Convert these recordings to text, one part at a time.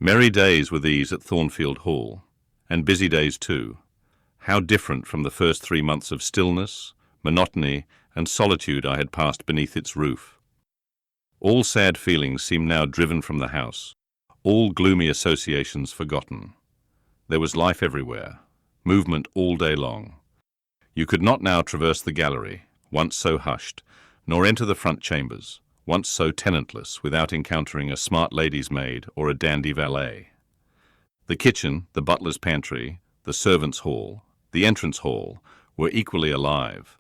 Merry days were these at Thornfield Hall, and busy days too. How different from the first 3 months of stillness, monotony, and solitude I had passed beneath its roof. All sad feelings seemed now driven from the house, all gloomy associations forgotten. There was life everywhere, movement all day long. You could not now traverse the gallery, once so hushed, nor enter the front chambers, once so tenantless, without encountering a smart lady's maid or a dandy valet. The kitchen, the butler's pantry, the servants' hall, the entrance hall were equally alive,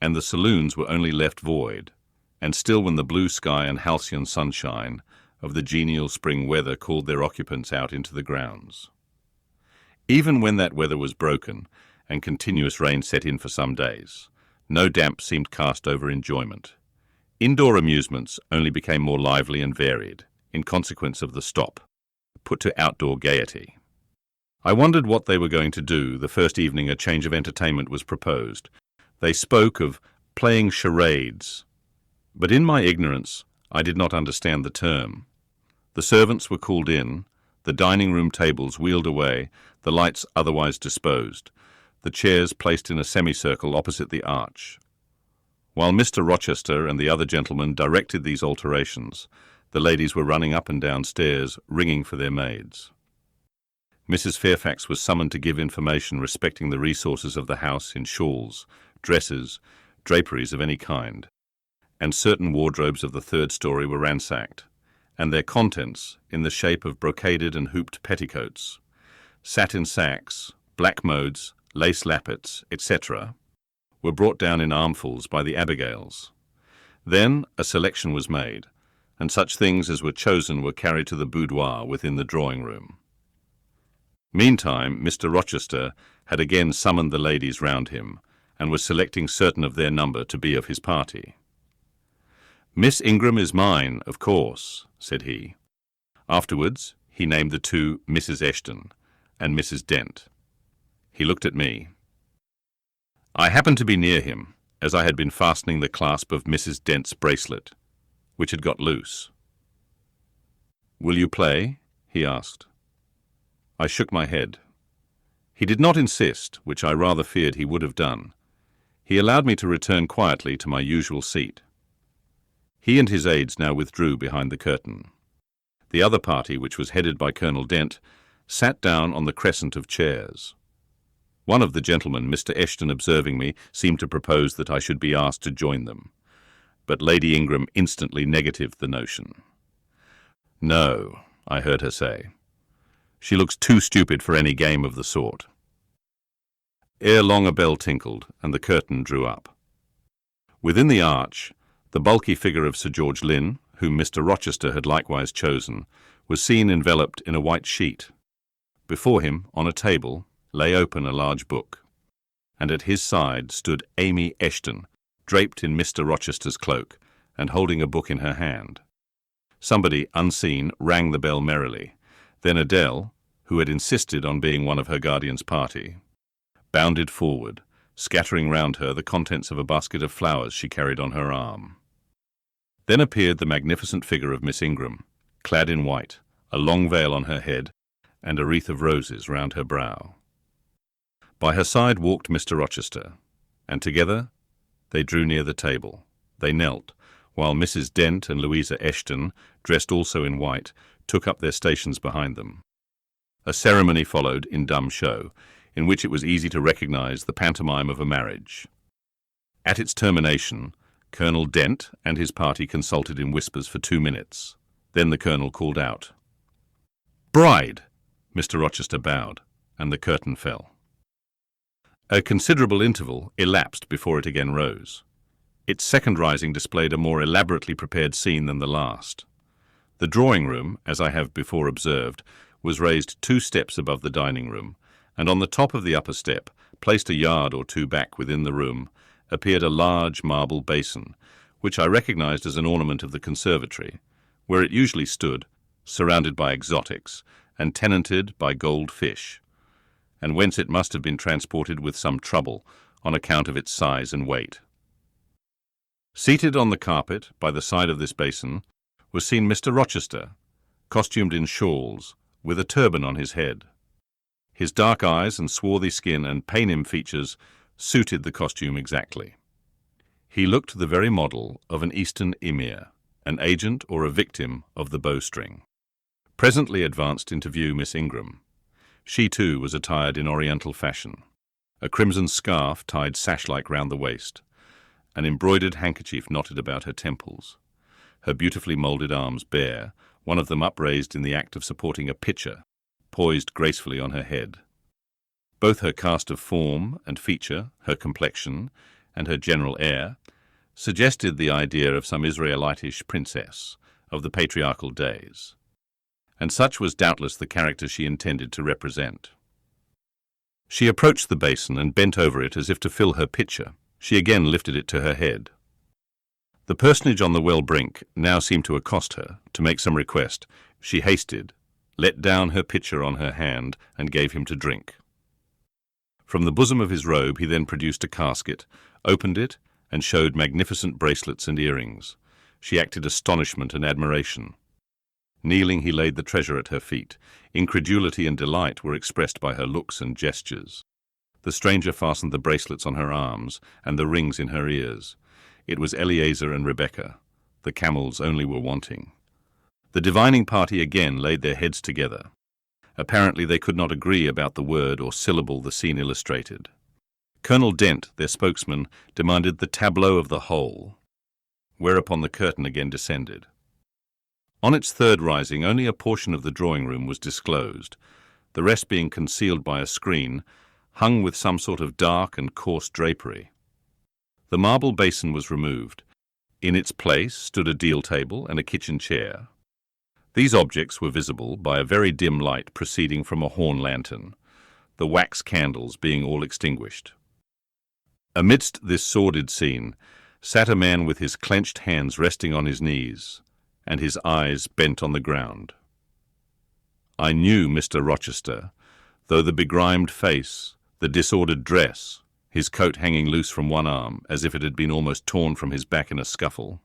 and the saloons were only left void, and still when the blue sky and halcyon sunshine of the genial spring weather called their occupants out into the grounds. Even when that weather was broken and continuous rain set in for some days, no damp seemed cast over enjoyment. Indoor amusements only became more lively and varied, in consequence of the stop, put to outdoor gaiety. I wondered what they were going to do the first evening a change of entertainment was proposed. They spoke of playing charades, but in my ignorance I did not understand the term. The servants were called in, the dining-room tables wheeled away, the lights otherwise disposed, the chairs placed in a semicircle opposite the arch. While Mr. Rochester and the other gentlemen directed these alterations, the ladies were running up and down stairs, ringing for their maids. Mrs. Fairfax was summoned to give information respecting the resources of the house in shawls, dresses, draperies of any kind, and certain wardrobes of the third story were ransacked, and their contents, in the shape of brocaded and hooped petticoats, satin sacks, black modes, lace lappets, etc., were brought down in armfuls by the abigails. Then a selection was made, and such things as were chosen were carried to the boudoir within the drawing-room. Meantime, Mr. Rochester had again summoned the ladies round him, and was selecting certain of their number to be of his party. "Miss Ingram is mine, of course," said he. Afterwards he named the two Mrs. Eshton and Mrs. Dent. He looked at me. I happened to be near him, as I had been fastening the clasp of Mrs. Dent's bracelet, which had got loose. "Will you play?" he asked. I shook my head. He did not insist, which I rather feared he would have done. He allowed me to return quietly to my usual seat. He and his aides now withdrew behind the curtain. The other party, which was headed by Colonel Dent, sat down on the crescent of chairs. One of the gentlemen, Mr. Eshton, observing me, seemed to propose that I should be asked to join them, but Lady Ingram instantly negatived the notion. "No," I heard her say. "She looks too stupid for any game of the sort." Ere long a bell tinkled, and the curtain drew up. Within the arch, the bulky figure of Sir George Lynn, whom Mr. Rochester had likewise chosen, was seen enveloped in a white sheet. Before him, on a table, lay open a large book, and at his side stood Amy Eshton, draped in Mr. Rochester's cloak, and holding a book in her hand. Somebody, unseen, rang the bell merrily. Then Adele, who had insisted on being one of her guardian's party, bounded forward, scattering round her the contents of a basket of flowers she carried on her arm. Then appeared the magnificent figure of Miss Ingram, clad in white, a long veil on her head, and a wreath of roses round her brow. By her side walked Mr. Rochester, and together they drew near the table. They knelt, while Mrs. Dent and Louisa Eshton, dressed also in white, took up their stations behind them. A ceremony followed in dumb show, in which it was easy to recognize the pantomime of a marriage. At its termination, Colonel Dent and his party consulted in whispers for 2 minutes. Then the colonel called out, "Bride!" Mr. Rochester bowed, and the curtain fell. A considerable interval elapsed before it again rose. Its second rising displayed a more elaborately prepared scene than the last. The drawing-room, as I have before observed, was raised 2 steps above the dining-room, and on the top of the upper step, placed a yard or 2 back within the room, appeared a large marble basin, which I recognized as an ornament of the conservatory, where it usually stood, surrounded by exotics, and tenanted by gold fish, and whence it must have been transported with some trouble on account of its size and weight. Seated on the carpet by the side of this basin was seen Mr. Rochester, costumed in shawls, with a turban on his head. His dark eyes and swarthy skin and Paynim features suited the costume exactly. He looked the very model of an Eastern emir, an agent or a victim of the bowstring. Presently advanced into view Miss Ingram. She too was attired in Oriental fashion, a crimson scarf tied sash-like round the waist, an embroidered handkerchief knotted about her temples, her beautifully moulded arms bare, one of them upraised in the act of supporting a pitcher, poised gracefully on her head. Both her cast of form and feature, her complexion, and her general air, suggested the idea of some Israelitish princess of the patriarchal days, and such was doubtless the character she intended to represent. She approached the basin and bent over it as if to fill her pitcher. She again lifted it to her head. The personage on the well brink now seemed to accost her, to make some request. She hasted, let down her pitcher on her hand, and gave him to drink. From the bosom of his robe he then produced a casket, opened it, and showed magnificent bracelets and earrings. She acted astonishment and admiration. Kneeling, he laid the treasure at her feet. Incredulity and delight were expressed by her looks and gestures. The stranger fastened the bracelets on her arms and the rings in her ears. It was Eleazar and Rebecca. The camels only were wanting. The divining party again laid their heads together. Apparently they could not agree about the word or syllable the scene illustrated. Colonel Dent, their spokesman, demanded the tableau of the whole, whereupon the curtain again descended. On its third rising, only a portion of the drawing-room was disclosed, the rest being concealed by a screen hung with some sort of dark and coarse drapery. The marble basin was removed. In its place stood a deal table and a kitchen chair. These objects were visible by a very dim light proceeding from a horn lantern, the wax candles being all extinguished. Amidst this sordid scene sat a man with his clenched hands resting on his knees, and his eyes bent on the ground. I knew Mr. Rochester, though the begrimed face, the disordered dress, his coat hanging loose from one arm as if it had been almost torn from his back in a scuffle,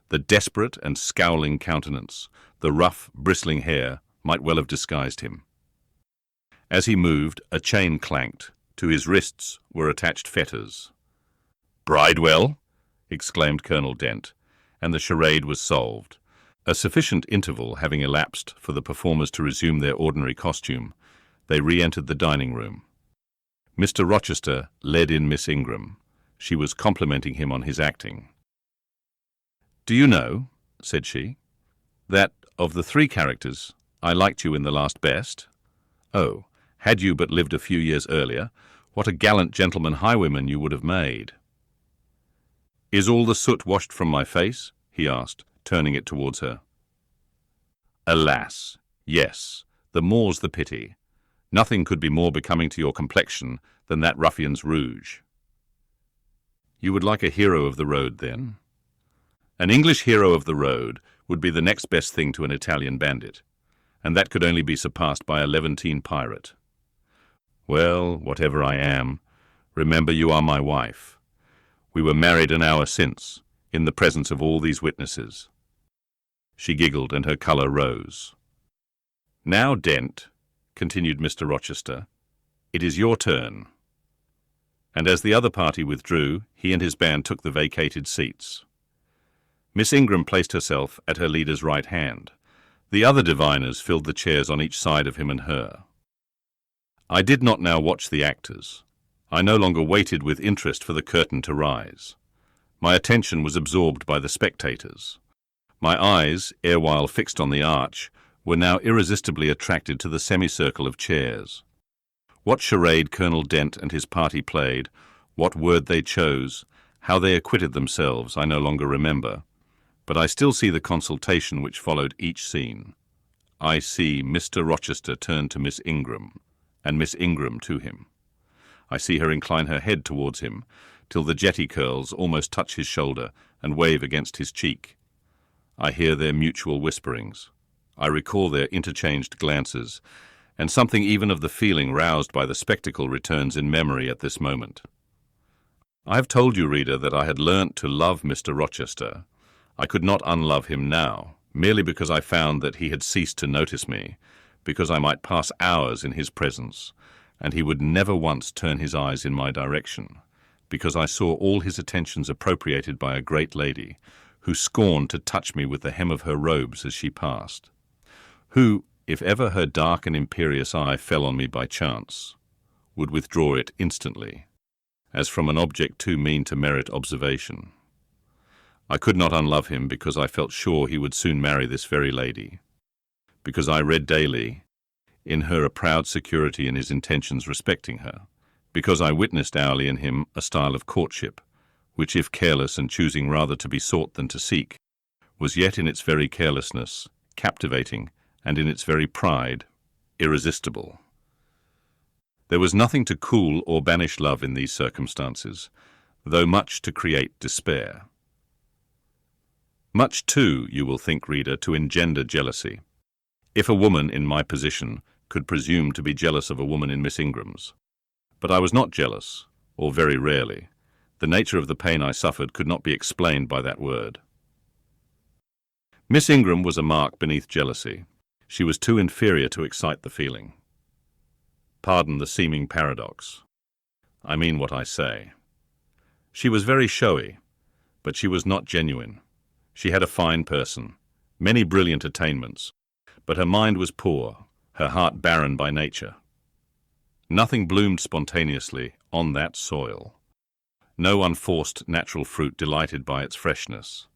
the desperate and scowling countenance, the rough, bristling hair might well have disguised him. As he moved, a chain clanked. To his wrists were attached fetters. "Bridewell!" exclaimed Colonel Dent, and the charade was solved. A sufficient interval having elapsed for the performers to resume their ordinary costume, they re-entered the dining-room. Mr. Rochester led in Miss Ingram. She was complimenting him on his acting. "Do you know," said she, "that of the three characters, I liked you in the last best? Oh, had you but lived a few years earlier, what a gallant gentleman highwayman you would have made." "Is all the soot washed from my face?" he asked, turning it towards her. "Alas, yes, the more's the pity. Nothing could be more becoming to your complexion than that ruffian's rouge." "You would like a hero of the road, then?" "An English hero of the road would be the next best thing to an Italian bandit, and that could only be surpassed by a Levantine pirate. Well, whatever I am, remember you are my wife. We were married an hour since, in the presence of all these witnesses." She giggled and her colour rose. "Now, Dent," continued Mr. Rochester, "it is your turn." And as the other party withdrew, he and his band took the vacated seats. Miss Ingram placed herself at her leader's right hand. The other diviners filled the chairs on each side of him and her. I did not now watch the actors. I no longer waited with interest for the curtain to rise. My attention was absorbed by the spectators. My eyes, erewhile fixed on the arch, were now irresistibly attracted to the semicircle of chairs. What charade Colonel Dent and his party played, what word they chose, how they acquitted themselves, I no longer remember, but I still see the consultation which followed each scene. I see Mr. Rochester turn to Miss Ingram, and Miss Ingram to him. I see her incline her head towards him, till the jetty curls almost touch his shoulder and wave against his cheek. I hear their mutual whisperings. I recall their interchanged glances, and something even of the feeling roused by the spectacle returns in memory at this moment. I have told you, reader, that I had learnt to love Mr. Rochester. I could not unlove him now, merely because I found that he had ceased to notice me, because I might pass hours in his presence, and he would never once turn his eyes in my direction, because I saw all his attentions appropriated by a great lady, who scorned to touch me with the hem of her robes as she passed, who, if ever her dark and imperious eye fell on me by chance, would withdraw it instantly, as from an object too mean to merit observation. I could not unlove him because I felt sure he would soon marry this very lady, because I read daily in her a proud security in his intentions respecting her, because I witnessed hourly in him a style of courtship, which, if careless and choosing rather to be sought than to seek, was yet in its very carelessness captivating, and in its very pride irresistible. There was nothing to cool or banish love in these circumstances, though much to create despair. Much, too, you will think, reader, to engender jealousy, if a woman in my position could presume to be jealous of a woman in Miss Ingram's. But I was not jealous, or very rarely. The nature of the pain I suffered could not be explained by that word. Miss Ingram was a mark beneath jealousy. She was too inferior to excite the feeling. Pardon the seeming paradox. I mean what I say. She was very showy, but she was not genuine. She had a fine person, many brilliant attainments, but her mind was poor, her heart barren by nature. Nothing bloomed spontaneously on that soil. No unforced natural fruit delighted by its freshness.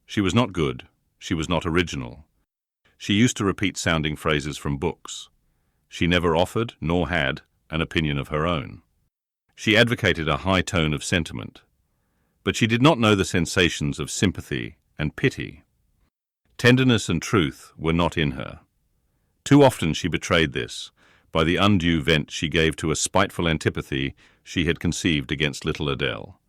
She was not good. She was not original. She used to repeat sounding phrases from books. She never offered, nor had, an opinion of her own. She advocated a high tone of sentiment, but she did not know the sensations of sympathy and pity. Tenderness and truth were not in her. Too often she betrayed this by the undue vent she gave to a spiteful antipathy she had conceived against little Adele,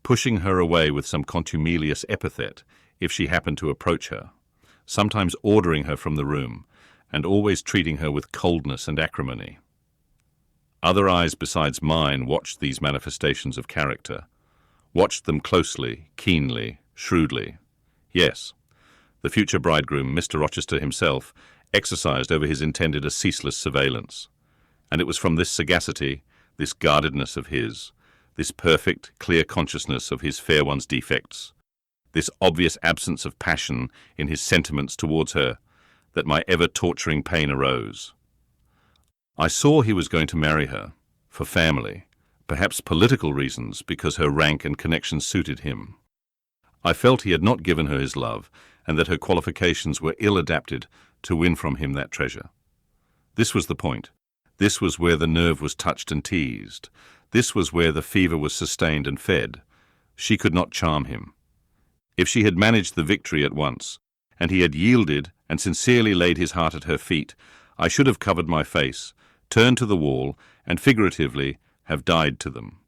pushing her away with some contumelious epithet if she happened to approach her, sometimes ordering her from the room, and always treating her with coldness and acrimony. Other eyes besides mine watched these manifestations of character, watched them closely, keenly, shrewdly. Yes, the future bridegroom, Mr. Rochester himself, exercised over his intended a ceaseless surveillance, and it was from this sagacity, this guardedness of his, this perfect, clear consciousness of his fair one's defects, this obvious absence of passion in his sentiments towards her, that my ever-torturing pain arose. I saw he was going to marry her, for family, perhaps political reasons, because her rank and connections suited him. I felt he had not given her his love, and that her qualifications were ill-adapted to win from him that treasure. This was the point. This was where the nerve was touched and teased. This was where the fever was sustained and fed. She could not charm him. If she had managed the victory at once, and he had yielded and sincerely laid his heart at her feet, I should have covered my face, turned to the wall, and figuratively have died to them.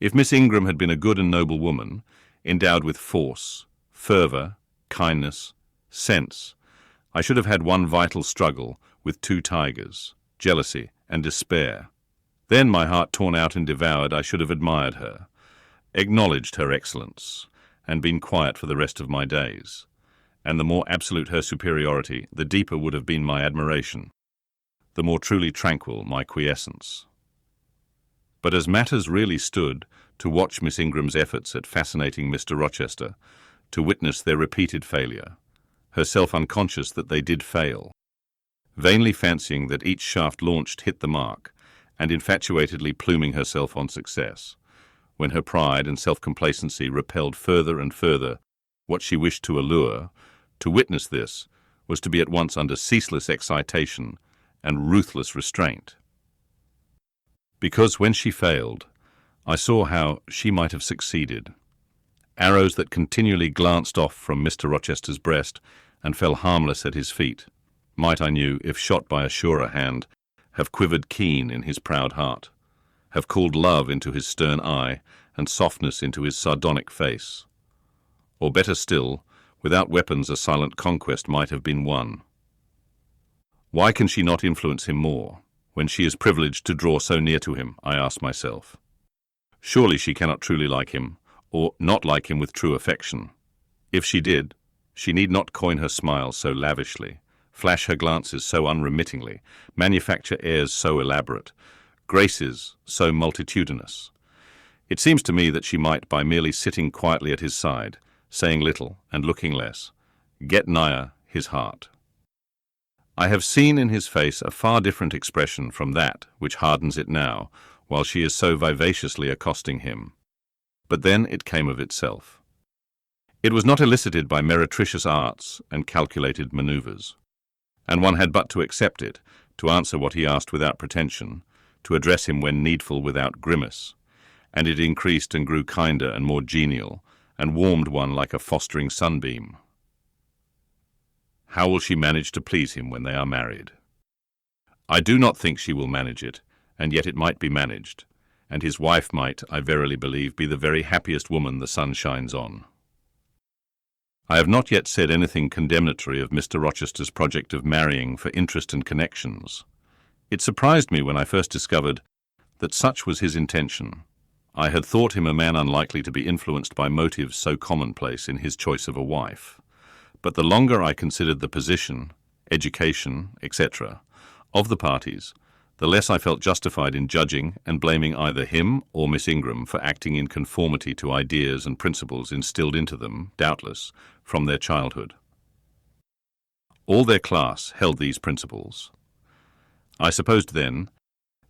If Miss Ingram had been a good and noble woman, endowed with force, fervour, kindness, sense, I should have had one vital struggle with two tigers, jealousy and despair. Then, my heart torn out and devoured, I should have admired her, acknowledged her excellence, and been quiet for the rest of my days. And the more absolute her superiority, the deeper would have been my admiration, the more truly tranquil my quiescence. But as matters really stood, to watch Miss Ingram's efforts at fascinating Mr. Rochester, to witness their repeated failure, herself unconscious that they did fail, vainly fancying that each shaft launched hit the mark, and infatuatedly pluming herself on success, when her pride and self-complacency repelled further and further what she wished to allure, to witness this was to be at once under ceaseless excitation and ruthless restraint. Because when she failed, I saw how she might have succeeded. Arrows that continually glanced off from Mr. Rochester's breast and fell harmless at his feet might, I knew, if shot by a surer hand, have quivered keen in his proud heart, have cooled love into his stern eye and softness into his sardonic face. Or better still, without weapons a silent conquest might have been won. Why can she not influence him more, when she is privileged to draw so near to him, I asked myself. Surely she cannot truly like him, or not like him with true affection. If she did, she need not coin her smiles so lavishly, flash her glances so unremittingly, manufacture airs so elaborate, graces so multitudinous. It seems to me that she might, by merely sitting quietly at his side, saying little and looking less, get nigher his heart. I have seen in his face a far different expression from that which hardens it now, while she is so vivaciously accosting him. But then it came of itself. It was not elicited by meretricious arts and calculated manoeuvres, and one had but to accept it, to answer what he asked without pretension, to address him when needful without grimace, and it increased and grew kinder and more genial, and warmed one like a fostering sunbeam. How will she manage to please him when they are married? I do not think she will manage it, and yet it might be managed, and his wife might, I verily believe, be the very happiest woman the sun shines on. I have not yet said anything condemnatory of Mr. Rochester's project of marrying for interest and connections. It surprised me when I first discovered that such was his intention. I had thought him a man unlikely to be influenced by motives so commonplace in his choice of a wife. But the longer I considered the position, education, etc., of the parties, the less I felt justified in judging and blaming either him or Miss Ingram for acting in conformity to ideas and principles instilled into them, doubtless, from their childhood. All their class held these principles. I supposed then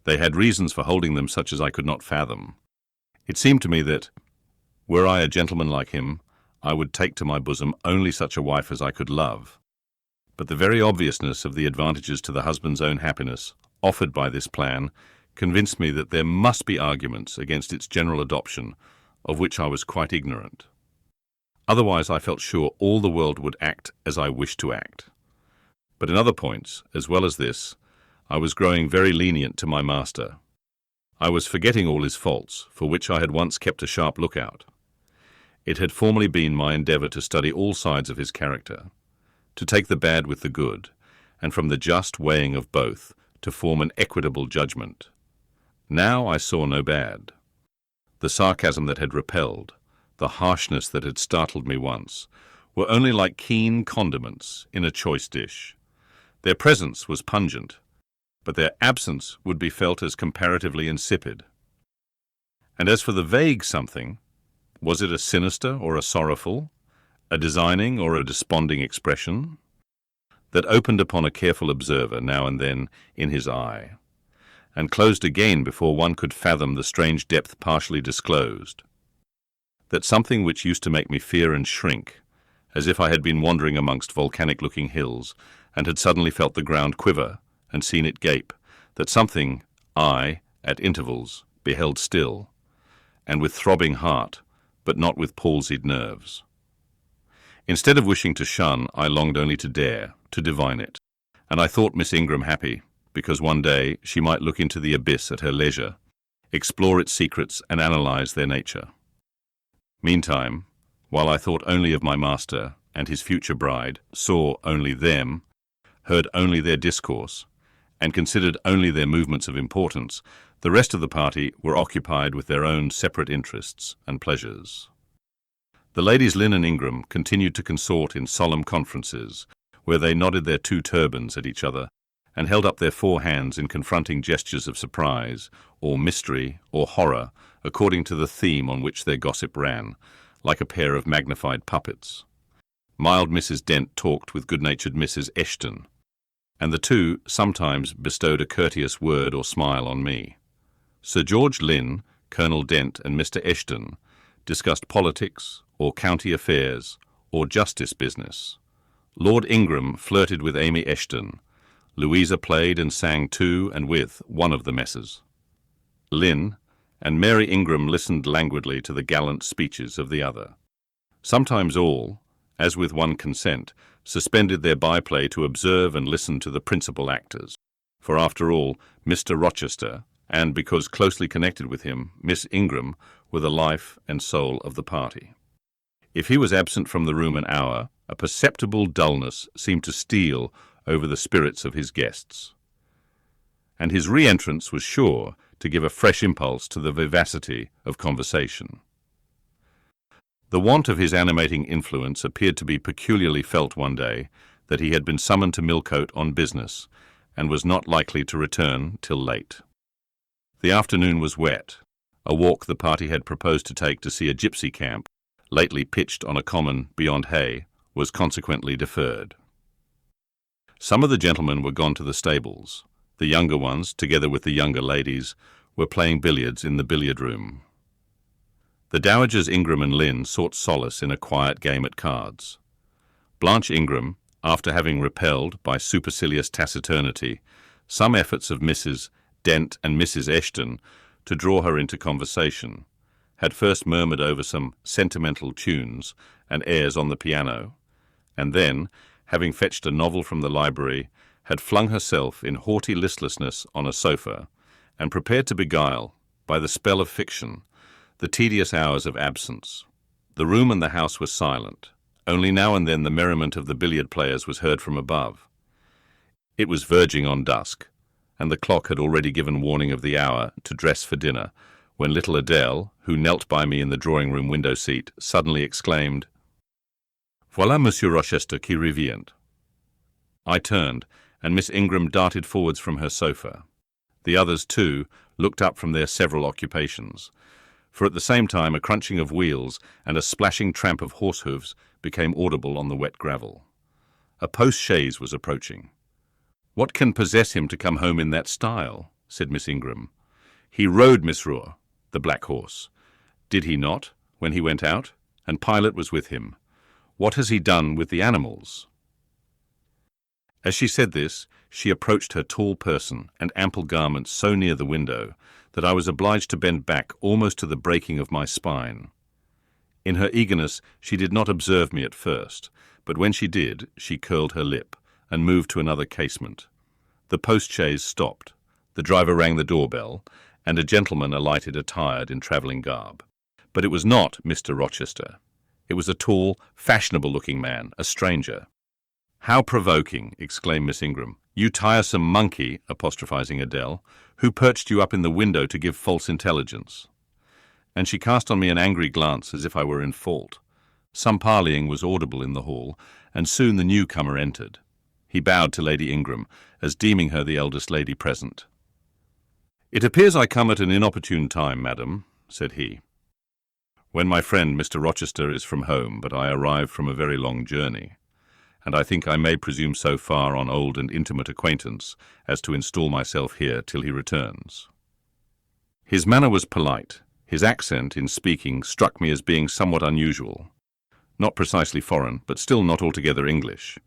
they had reasons for holding them such as I could not fathom. It seemed to me that, were I a gentleman like him, I would take to my bosom only such a wife as I could love. But the very obviousness of the advantages to the husband's own happiness offered by this plan convinced me that there must be arguments against its general adoption, of which I was quite ignorant. Otherwise I felt sure all the world would act as I wished to act. But in other points, as well as this, I was growing very lenient to my master. I was forgetting all his faults, for which I had once kept a sharp lookout. It had formerly been my endeavour to study all sides of his character, to take the bad with the good, and from the just weighing of both, to form an equitable judgment. Now I saw no bad. The sarcasm that had repelled, the harshness that had startled me once, were only like keen condiments in a choice dish. Their presence was pungent, but their absence would be felt as comparatively insipid. And as for the vague something, was it a sinister or a sorrowful, a designing or a desponding expression, that opened upon a careful observer now and then in his eye, and closed again before one could fathom the strange depth partially disclosed, that something which used to make me fear and shrink, as if I had been wandering amongst volcanic-looking hills, and had suddenly felt the ground quiver and seen it gape, that something I, at intervals, beheld still, and with throbbing heart, but not with palsied nerves. Instead of wishing to shun, I longed only to dare, to divine it, and I thought Miss Ingram happy, because one day she might look into the abyss at her leisure, explore its secrets and analyze their nature. Meantime, while I thought only of my master and his future bride, saw only them, heard only their discourse, and considered only their movements of importance, the rest of the party were occupied with their own separate interests and pleasures. The ladies Lynn and Ingram continued to consort in solemn conferences, where they nodded their two turbans at each other, and held up their four hands in confronting gestures of surprise, or mystery, or horror, according to the theme on which their gossip ran, like a pair of magnified puppets. Mild Mrs. Dent talked with good-natured Mrs. Eshton, and the two sometimes bestowed a courteous word or smile on me. Sir George Lynn, Colonel Dent, and Mr. Eshton discussed politics, or county affairs, or justice business. Lord Ingram flirted with Amy Eshton. Louisa played and sang to and with one of the messes. Lynn and Mary Ingram listened languidly to the gallant speeches of the other. Sometimes all, as with one consent, suspended their byplay to observe and listen to the principal actors. For after all, Mr. Rochester, and because closely connected with him, Miss Ingram, were the life and soul of the party. If he was absent from the room an hour, a perceptible dullness seemed to steal over the spirits of his guests, and his re-entrance was sure to give a fresh impulse to the vivacity of conversation. The want of his animating influence appeared to be peculiarly felt one day, that he had been summoned to Millcote on business and was not likely to return till late. The afternoon was wet. A walk the party had proposed to take to see a gypsy camp, lately pitched on a common beyond Hay, was consequently deferred. Some of the gentlemen were gone to the stables. The younger ones, together with the younger ladies, were playing billiards in the billiard room. The dowagers Ingram and Lynn sought solace in a quiet game at cards. Blanche Ingram, after having repelled, by supercilious taciturnity, some efforts of Mrs. Dent and Mrs. Eshton to draw her into conversation, had first murmured over some sentimental tunes and airs on the piano, and then, having fetched a novel from the library, had flung herself in haughty listlessness on a sofa, and prepared to beguile, by the spell of fiction, the tedious hours of absence. The room and the house were silent. Only now and then the merriment of the billiard players was heard from above. It was verging on dusk, and the clock had already given warning of the hour to dress for dinner, when little Adele, who knelt by me in the drawing-room window-seat, suddenly exclaimed, "Voilà Monsieur Rochester qui revient." I turned, and Miss Ingram darted forwards from her sofa. The others, too, looked up from their several occupations, for at the same time a crunching of wheels and a splashing tramp of horse hoofs became audible on the wet gravel. A post-chaise was approaching. "What can possess him to come home in that style?" said Miss Ingram. "He rode Misrur, the black horse. Did he not, when he went out? And Pilot was with him. What has he done with the animals?" As she said this, she approached her tall person and ample garments so near the window that I was obliged to bend back almost to the breaking of my spine. In her eagerness, she did not observe me at first, but when she did, she curled her lip and moved to another casement. The post-chaise stopped. The driver rang the doorbell, and a gentleman alighted attired in travelling garb. But it was not Mr. Rochester. It was a tall, fashionable-looking man, a stranger. "How provoking!" exclaimed Miss Ingram. "You tiresome monkey," apostrophizing Adele, "who perched you up in the window to give false intelligence?" And she cast on me an angry glance as if I were in fault. Some parleying was audible in the hall, and soon the newcomer entered. He bowed to Lady Ingram, as deeming her the eldest lady present. "It appears I come at an inopportune time, madam," said he. "When my friend Mr. Rochester is from home, but I arrive from a very long journey, and I think I may presume so far on old and intimate acquaintance as to install myself here till he returns." His manner was polite. His accent in speaking struck me as being somewhat unusual. Not precisely foreign, but still not altogether English.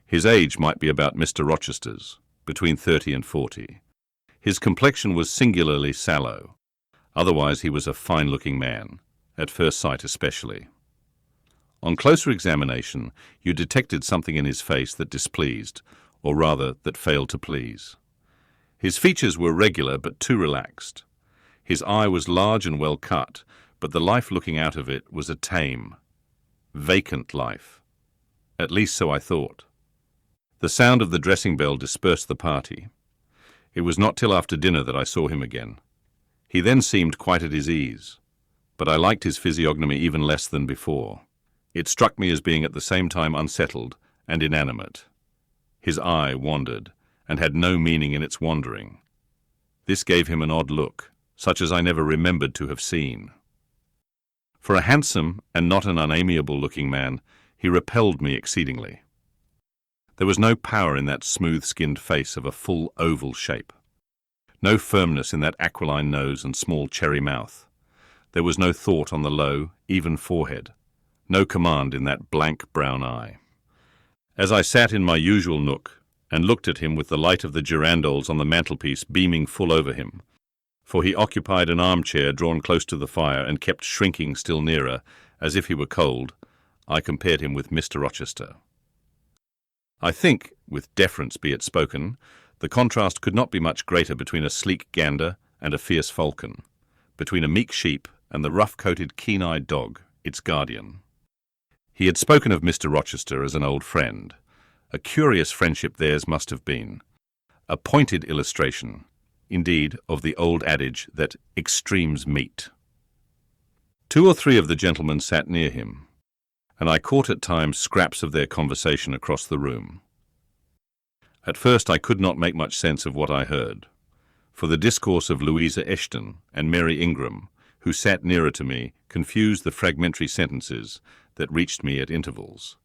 His age might be about Mr. Rochester's, between 30 and 40. His complexion was singularly sallow. Otherwise he was a fine-looking man, at first sight especially. On closer examination, you detected something in his face that displeased, or rather that failed to please. His features were regular but too relaxed. His eye was large and well cut, but the life looking out of it was a tame, vacant life. At least so I thought. The sound of the dressing bell dispersed the party. It was not till after dinner that I saw him again. He then seemed quite at his ease, but I liked his physiognomy even less than before. It struck me as being at the same time unsettled and inanimate. His eye wandered, and had no meaning in its wandering. This gave him an odd look, such as I never remembered to have seen. For a handsome and not an unamiable-looking man, he repelled me exceedingly. There was no power in that smooth-skinned face of a full oval shape, no firmness in that aquiline nose and small cherry mouth. There was no thought on the low, even forehead, no command in that blank brown eye. As I sat in my usual nook and looked at him with the light of the girandoles on the mantelpiece beaming full over him, for he occupied an armchair drawn close to the fire and kept shrinking still nearer, as if he were cold, I compared him with Mr. Rochester. I think, with deference be it spoken, the contrast could not be much greater between a sleek gander and a fierce falcon, between a meek sheep and the rough-coated, keen-eyed dog, its guardian. He had spoken of Mr. Rochester as an old friend. A curious friendship theirs must have been. A pointed illustration, indeed, of the old adage that extremes meet. 2 or 3 of the gentlemen sat near him. and I caught at times scraps of their conversation across the room. At first I could not make much sense of what I heard, for the discourse of Louisa Eshton and Mary Ingram, who sat nearer to me, confused the fragmentary sentences that reached me at intervals.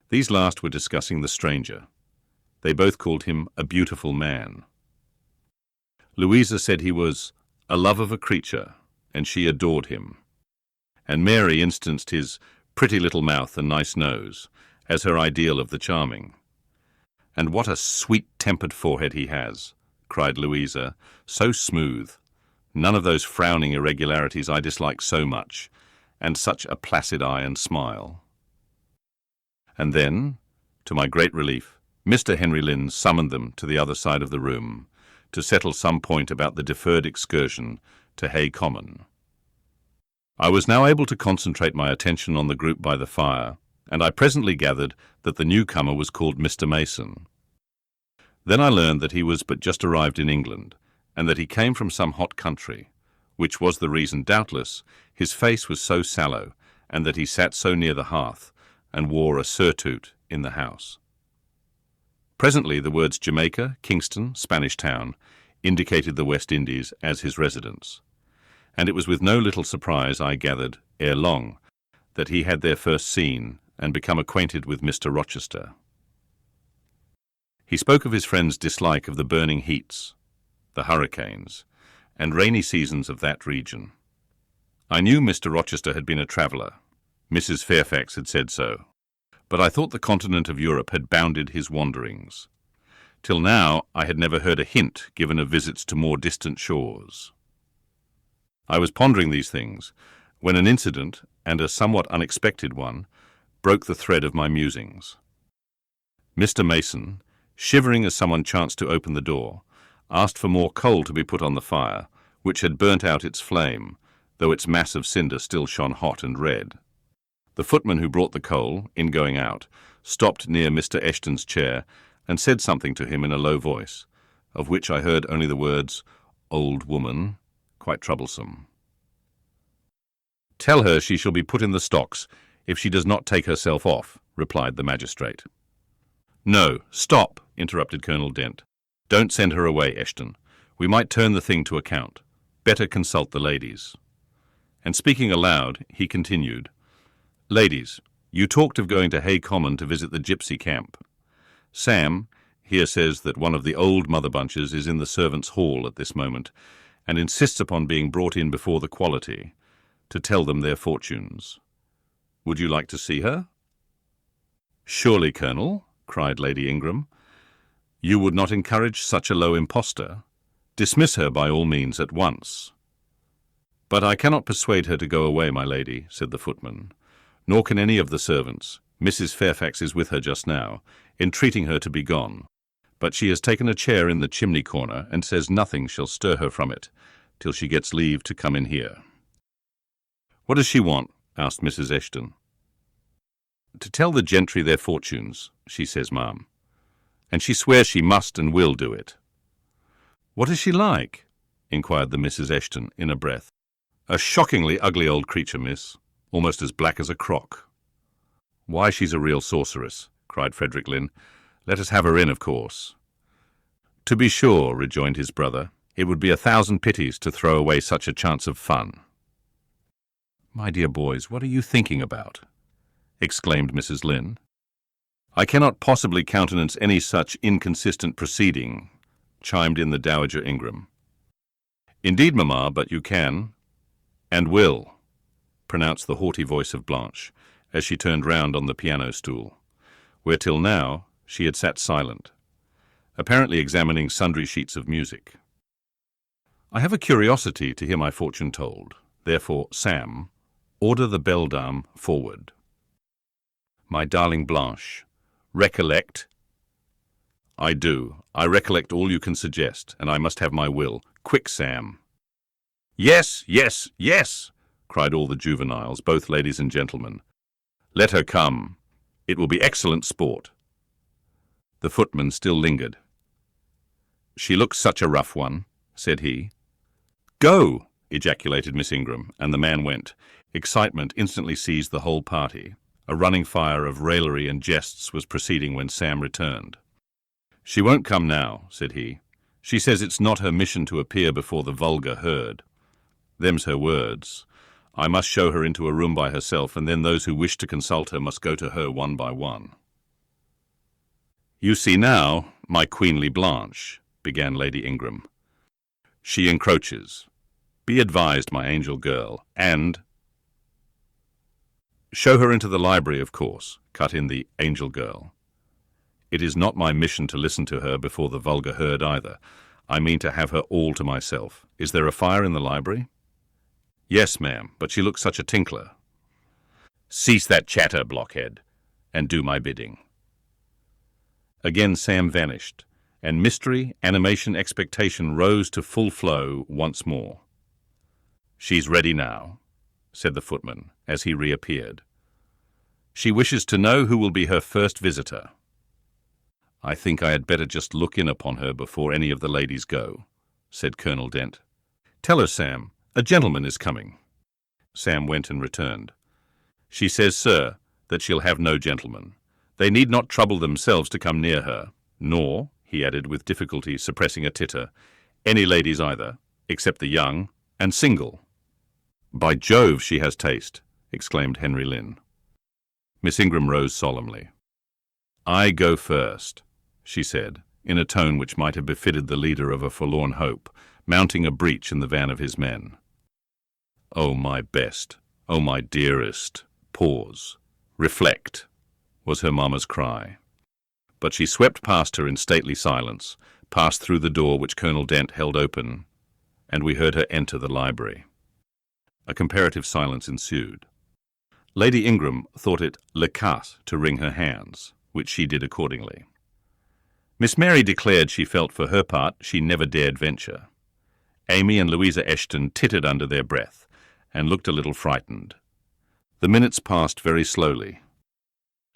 These last were discussing the stranger. They both called him a beautiful man. Louisa said he was a love of a creature, and she adored him. And Mary instanced his pretty little mouth and nice nose as her ideal of the charming. "And what a sweet-tempered forehead he has," cried Louisa, "so smooth. None of those frowning irregularities I dislike so much, and such a placid eye and smile." And then, to my great relief, Mr. Henry Lynn summoned them to the other side of the room to settle some point about the deferred excursion to Hay Common. I was now able to concentrate my attention on the group by the fire, and I presently gathered that the newcomer was called Mr. Mason. Then I learned that he was but just arrived in England, and that he came from some hot country, which was the reason, doubtless, his face was so sallow, and that he sat so near the hearth, and wore a surtout in the house. Presently the words Jamaica, Kingston, Spanish Town indicated the West Indies as his residence, and it was with no little surprise I gathered, ere long, that he had there first seen and become acquainted with Mr. Rochester. He spoke of his friend's dislike of the burning heats, the hurricanes, and rainy seasons of that region. I knew Mr. Rochester had been a traveller. Mrs. Fairfax had said so. But I thought the continent of Europe had bounded his wanderings. Till now I had never heard a hint given of visits to more distant shores. I was pondering these things when an incident, and a somewhat unexpected one, broke the thread of my musings. Mr. Mason, shivering as someone chanced to open the door, asked for more coal to be put on the fire, which had burnt out its flame, though its mass of cinder still shone hot and red. The footman who brought the coal, in going out, stopped near Mr. Eshton's chair and said something to him in a low voice, of which I heard only the words, "old woman," quite troublesome. "Tell her she shall be put in the stocks if she does not take herself off," replied the magistrate. "No, stop," interrupted Colonel Dent. "Don't send her away, Eshton. We might turn the thing to account. Better consult the ladies." And speaking aloud, he continued, "Ladies, you talked of going to Hay Common to visit the gypsy camp. Sam here says that one of the old Mother Bunches is in the servants' hall at this moment, and insists upon being brought in before the quality, to tell them their fortunes. Would you like to see her?" "Surely, Colonel," cried Lady Ingram, "you would not encourage such a low impostor. Dismiss her by all means at once." "But I cannot persuade her to go away, my lady," said the footman, "nor can any of the servants. Mrs. Fairfax is with her just now, entreating her to be gone. But she has taken a chair in the chimney corner, and says nothing shall stir her from it till she gets leave to come in here." "What does she want?" asked Mrs. Eshton. "To tell the gentry their fortunes, she says, ma'am. And she swears she must and will do it." "What is she like?" inquired the Mrs. Eshton in a breath. "A shockingly ugly old creature, miss, almost as black as a crock." "Why, she's a real sorceress," cried Frederick Lynn. "Let us have her in, of course." "To be sure," rejoined his brother. "It would be 1,000 pities to throw away such a chance of fun." "My dear boys, what are you thinking about?" exclaimed Mrs. Lynn. "I cannot possibly countenance any such inconsistent proceeding," chimed in the Dowager Ingram. "Indeed, mamma, but you can, and will," pronounced the haughty voice of Blanche, as she turned round on the piano stool, where till now she had sat silent, apparently examining sundry sheets of music. "I have a curiosity to hear my fortune told. Therefore, Sam, order the beldame forward." "My darling Blanche, recollect—" "I do. I recollect all you can suggest, and I must have my will. Quick, Sam." "Yes, yes, yes," cried all the juveniles, both ladies and gentlemen. "Let her come. It will be excellent sport." The footman still lingered. "She looks such a rough one," said he. "Go!" ejaculated Miss Ingram, and the man went. Excitement instantly seized the whole party, A running fire of raillery and jests was proceeding when Sam returned. "She won't come now," said he. "She says it's not her mission to appear before the vulgar herd. Them's her words. I must show her into a room by herself, and then those who wish to consult her must go to her one by one." "You see now, my queenly Blanche," began Lady Ingram. "She encroaches. Be advised, my angel girl, and—" "Show her into the library, of course," cut in the angel girl. "It is not my mission to listen to her before the vulgar herd either. I mean to have her all to myself. Is there a fire in the library?" "Yes, ma'am, but she looks such a tinkler." "Cease that chatter, blockhead, and do my bidding." Again Sam vanished, and mystery, animation, expectation rose to full flow once more. "She's ready now," said the footman, as he reappeared. "She wishes to know who will be her first visitor." "I think I had better just look in upon her before any of the ladies go," said Colonel Dent. "Tell her, Sam, a gentleman is coming." Sam went and returned. "She says, sir, that she'll have no gentleman. They need not trouble themselves to come near her, nor," he added with difficulty suppressing a titter, "any ladies either, except the young and single." "By Jove, she has taste!" exclaimed Henry Lynn. Miss Ingram rose solemnly. "I go first," she said, in a tone which might have befitted the leader of a forlorn hope, mounting a breach in the van of his men. "Oh, my best, oh, my dearest, pause, reflect," was her mamma's cry. But she swept past her in stately silence, passed through the door which Colonel Dent held open, and we heard her enter the library. A comparative silence ensued. Lady Ingram thought it le cas to wring her hands, which she did accordingly. Miss Mary declared she felt for her part she never dared venture. Amy and Louisa Eshton tittered under their breath, and looked a little frightened. The minutes passed very slowly.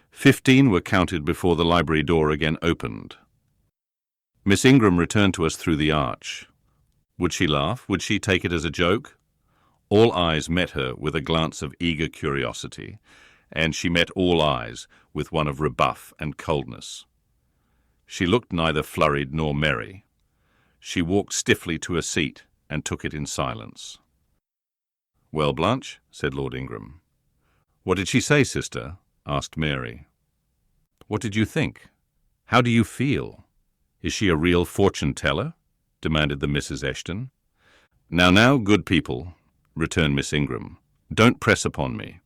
15 were counted before the library door again opened. Miss Ingram returned to us through the arch. Would she laugh? Would she take it as a joke? All eyes met her with a glance of eager curiosity, and she met all eyes with one of rebuff and coldness. She looked neither flurried nor merry. She walked stiffly to a seat and took it in silence. "Well, Blanche," said Lord Ingram. "What did she say, sister?" asked Mary. "What did you think? How do you feel? Is she a real fortune-teller?" demanded the Mrs. Eshton. Now, good people," returned Miss Ingram, "don't press upon me.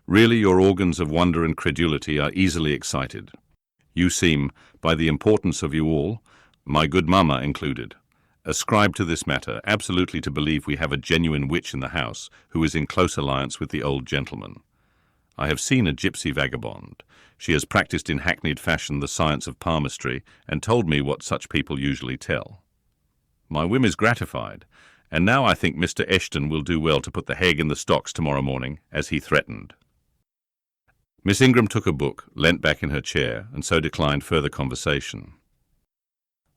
Really, your organs of wonder and credulity are easily excited. You seem, by the importance of you all, my good mamma included, ascribe to this matter absolutely to believe we have a genuine witch in the house who is in close alliance with the old gentleman. I have seen a gypsy vagabond. She has practised in hackneyed fashion the science of palmistry and told me what such people usually tell. My whim is gratified, and now I think Mr. Eshton will do well to put the heg in the stocks tomorrow morning, as he threatened." Miss Ingram took a book, leant back in her chair, and so declined further conversation.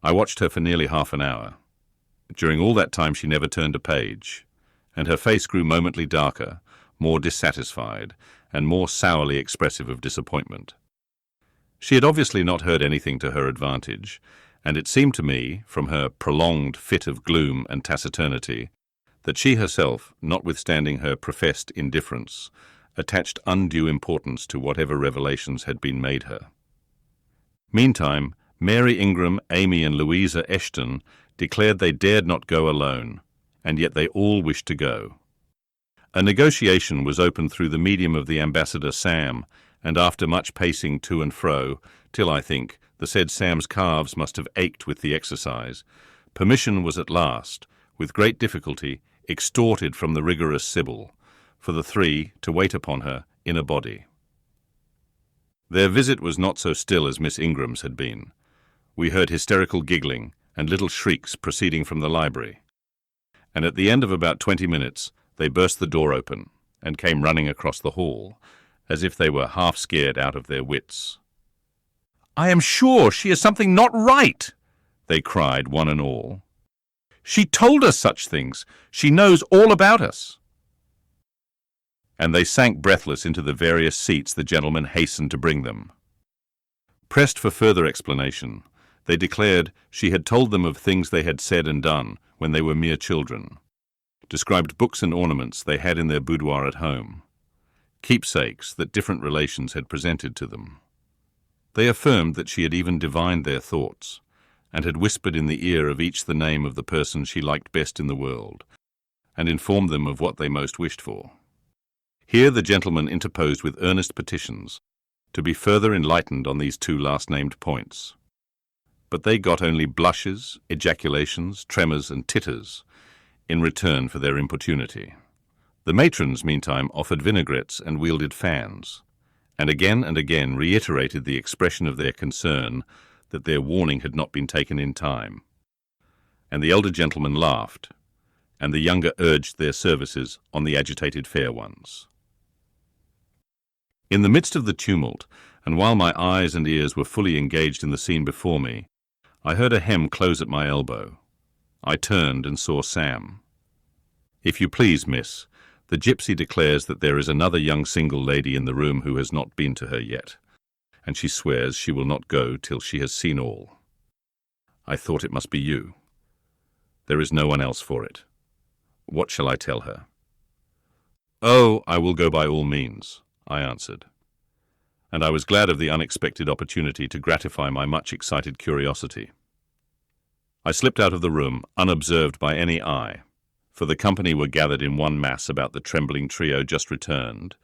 I watched her for nearly half an hour. During all that time she never turned a page, and her face grew momently darker, more dissatisfied, and more sourly expressive of disappointment. She had obviously not heard anything to her advantage, and it seemed to me, from her prolonged fit of gloom and taciturnity, that she herself, notwithstanding her professed indifference, attached undue importance to whatever revelations had been made her. Meantime, Mary Ingram, Amy, and Louisa Eshton declared they dared not go alone, and yet they all wished to go. A negotiation was opened through the medium of the ambassador Sam, and after much pacing to and fro, till, I think, the said Sam's calves must have ached with the exercise, permission was at last, with great difficulty, extorted from the rigorous Sibyl, for the three to wait upon her in a body. Their visit was not so still as Miss Ingram's had been. We heard hysterical giggling and little shrieks proceeding from the library, and at the end of about 20 minutes they burst the door open and came running across the hall, as if they were half scared out of their wits. "I am sure she is something not right," they cried, one and all. "She told us such things. She knows all about us." and they sank breathless into the various seats the gentleman hastened to bring them. Pressed for further explanation, they declared she had told them of things they had said and done when they were mere children, described books and ornaments they had in their boudoir at home, keepsakes that different relations had presented to them. They affirmed that she had even divined their thoughts, and had whispered in the ear of each the name of the person she liked best in the world, and informed them of what they most wished for. Here the gentleman interposed with earnest petitions to be further enlightened on these two last-named points. But they got only blushes, ejaculations, tremors, and titters in return for their importunity. The matrons, meantime, offered vinaigrettes and wielded fans, and again reiterated the expression of their concern that their warning had not been taken in time. And the elder gentleman laughed, and the younger urged their services on the agitated fair ones. In the midst of the tumult, and while my eyes and ears were fully engaged in the scene before me, I heard a hem close at my elbow. I turned and saw Sam. "If you please, miss, the gypsy declares that there is another young single lady in the room who has not been to her yet, and she swears she will not go till she has seen all. I thought it must be you. There is no one else for it. What shall I tell her?" "Oh, I will go by all means," I answered, and I was glad of the unexpected opportunity to gratify my much excited curiosity. I slipped out of the room, unobserved by any eye, for the company were gathered in one mass about the trembling trio just returned,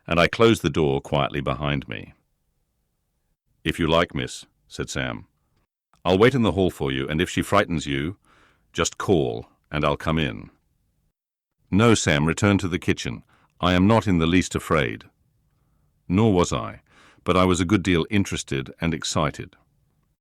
and I closed the door quietly behind me. "If you like, miss," said Sam, "I'll wait in the hall for you, and if she frightens you, just call, and I'll come in." "No, Sam, return to the kitchen. I am not in the least afraid." Nor was I, but I was a good deal interested and excited.